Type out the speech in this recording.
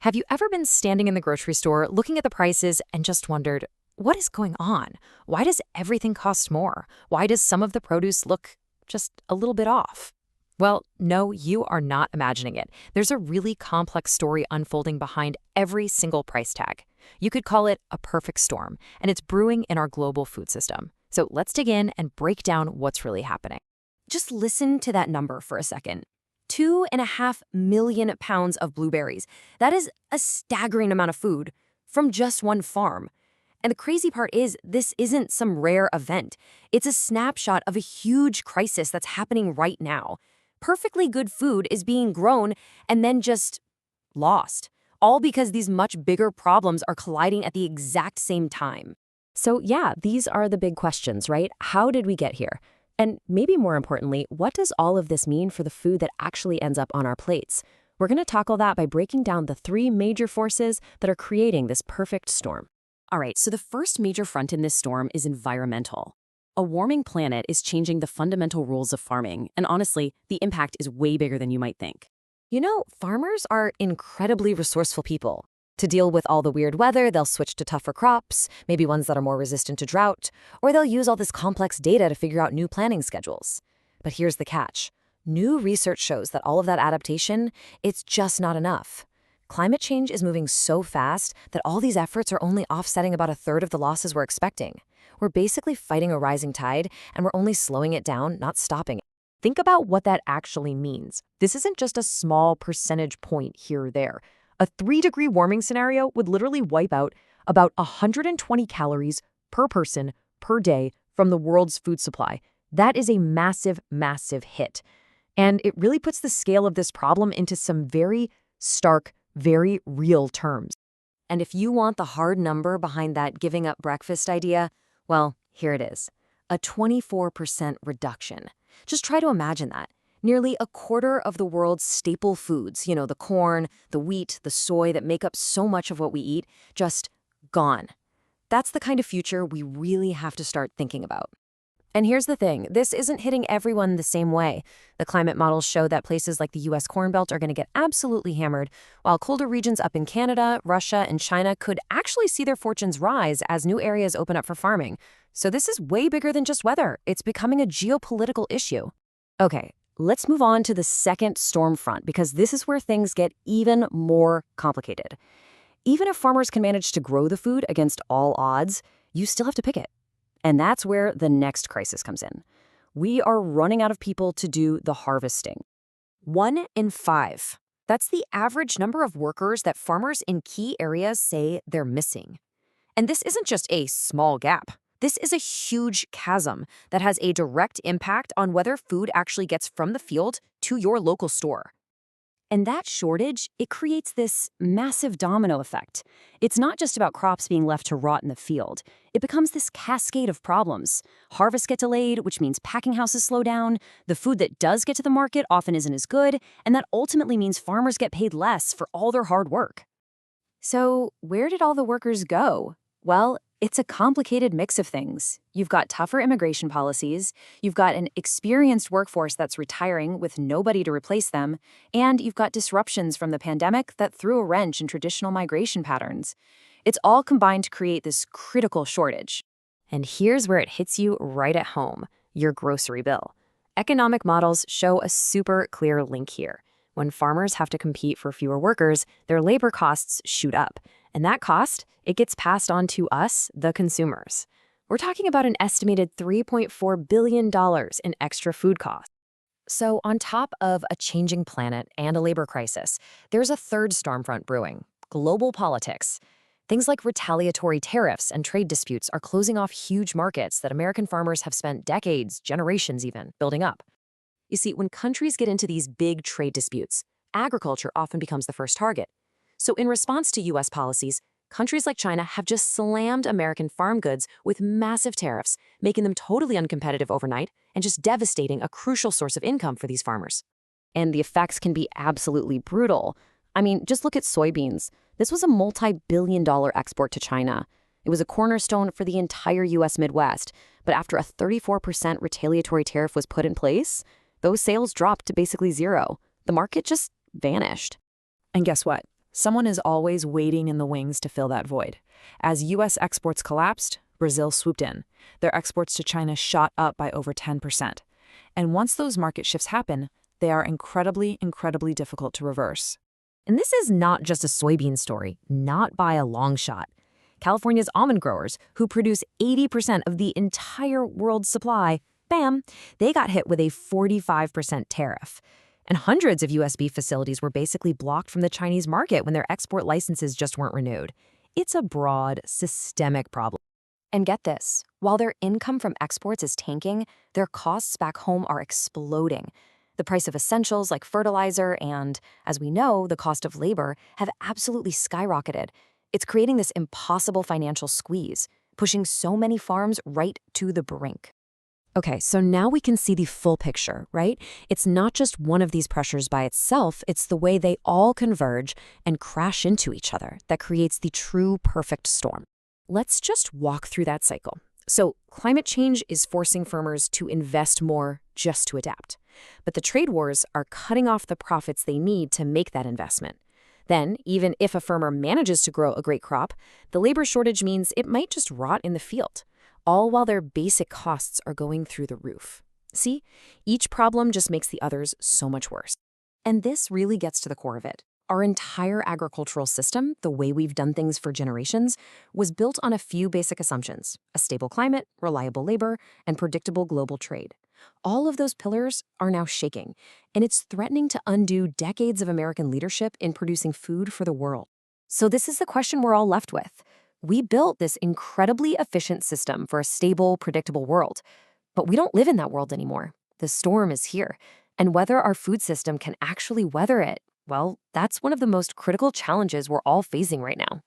Have you ever been standing in the grocery store looking at the prices and just wondered, what is going on? Why does everything cost more? Why does some of the produce look just a little bit off? Well, no, you are not imagining it. There's a really complex story unfolding behind every single price tag. You could call it a perfect storm, and it's brewing in our global food system. So let's dig in and break down what's really happening. Just listen to that number for a second. 2.5 million pounds of blueberries. That is a staggering amount of food from just one farm. And the crazy part is, this isn't some rare event. It's a snapshot of a huge crisis that's happening right now. Perfectly good food is being grown and then just lost. All because these much bigger problems are colliding at the exact same time. So yeah, these are the big questions, right? How did we get here? And maybe more importantly, what does all of this mean for the food that actually ends up on our plates? We're going to tackle that by breaking down the three major forces that are creating this perfect storm. All right, so the first major front in this storm is environmental. A warming planet is changing the fundamental rules of farming, and honestly, the impact is way bigger than you might think. You know, farmers are incredibly resourceful people. To deal with all the weird weather, they'll switch to tougher crops, maybe ones that are more resistant to drought, or they'll use all this complex data to figure out new planting schedules. But here's the catch. New research shows that all of that adaptation, it's just not enough. Climate change is moving so fast that all these efforts are only offsetting about a third of the losses we're expecting. We're basically fighting a rising tide, and we're only slowing it down, not stopping it. Think about what that actually means. This isn't just a small percentage point here or there. A 3-degree warming scenario would literally wipe out about 120 calories per person per day from the world's food supply. That is a massive, massive hit. And it really puts the scale of this problem into some very stark, very real terms. And if you want the hard number behind that giving up breakfast idea, well, here it is. A 24% reduction. Just try to imagine that. Nearly a quarter of the world's staple foods, the corn, the wheat, the soy that make up so much of what we eat, just gone. That's the kind of future we really have to start thinking about. And here's the thing, this isn't hitting everyone the same way. The climate models show that places like the US Corn Belt are going to get absolutely hammered, while colder regions up in Canada, Russia, and China could actually see their fortunes rise as new areas open up for farming. So this is way bigger than just weather. It's becoming a geopolitical issue. Okay. Let's move on to the second storm front, because this is where things get even more complicated. Even if farmers can manage to grow the food against all odds, you still have to pick it. And that's where the next crisis comes in. We are running out of people to do the harvesting. 1 in 5. That's the average number of workers that farmers in key areas say they're missing. And this isn't just a small gap. This is a huge chasm that has a direct impact on whether food actually gets from the field to your local store. And that shortage, it creates this massive domino effect. It's not just about crops being left to rot in the field. It becomes this cascade of problems. Harvests get delayed, which means packing houses slow down. The food that does get to the market often isn't as good, and that ultimately means farmers get paid less for all their hard work. So where did all the workers go? Well, it's a complicated mix of things. You've got tougher immigration policies, you've got an experienced workforce that's retiring with nobody to replace them, and you've got disruptions from the pandemic that threw a wrench in traditional migration patterns. It's all combined to create this critical shortage. And here's where it hits you right at home, your grocery bill. Economic models show a super clear link here. When farmers have to compete for fewer workers, their labor costs shoot up. And that cost, it gets passed on to us, the consumers. We're talking about an estimated $3.4 billion in extra food costs. So on top of a changing planet and a labor crisis, there's a third storm front brewing: global politics. Things like retaliatory tariffs and trade disputes are closing off huge markets that American farmers have spent decades, generations even, building up. You see, when countries get into these big trade disputes, agriculture often becomes the first target. So in response to U.S. policies, countries like China have just slammed American farm goods with massive tariffs, making them totally uncompetitive overnight and just devastating a crucial source of income for these farmers. And the effects can be absolutely brutal. I mean, just look at soybeans. This was a multi-billion-dollar export to China. It was a cornerstone for the entire U.S. Midwest. But after a 34% retaliatory tariff was put in place, those sales dropped to basically zero. The market just vanished. And guess what? Someone is always waiting in the wings to fill that void. As U.S. exports collapsed, Brazil swooped in. Their exports to China shot up by over 10%. And once those market shifts happen, they are incredibly, incredibly difficult to reverse. And this is not just a soybean story, not by a long shot. California's almond growers, who produce 80% of the entire world's supply, bam, they got hit with a 45% tariff. And hundreds of U.S. beef facilities were basically blocked from the Chinese market when their export licenses just weren't renewed. It's a broad, systemic problem. And get this, while their income from exports is tanking, their costs back home are exploding. The price of essentials like fertilizer and, as we know, the cost of labor have absolutely skyrocketed. It's creating this impossible financial squeeze, pushing so many farms right to the brink. Okay, so now we can see the full picture, right? It's not just one of these pressures by itself, it's the way they all converge and crash into each other that creates the true perfect storm. Let's just walk through that cycle. So, climate change is forcing farmers to invest more just to adapt. But the trade wars are cutting off the profits they need to make that investment. Then, even if a farmer manages to grow a great crop, the labor shortage means it might just rot in the field, all while their basic costs are going through the roof. See, each problem just makes the others so much worse. And this really gets to the core of it. Our entire agricultural system, the way we've done things for generations, was built on a few basic assumptions: a stable climate, reliable labor, and predictable global trade. All of those pillars are now shaking, and it's threatening to undo decades of American leadership in producing food for the world. So this is the question we're all left with. We built this incredibly efficient system for a stable, predictable world, but we don't live in that world anymore. The storm is here, and whether our food system can actually weather it, well, that's one of the most critical challenges we're all facing right now.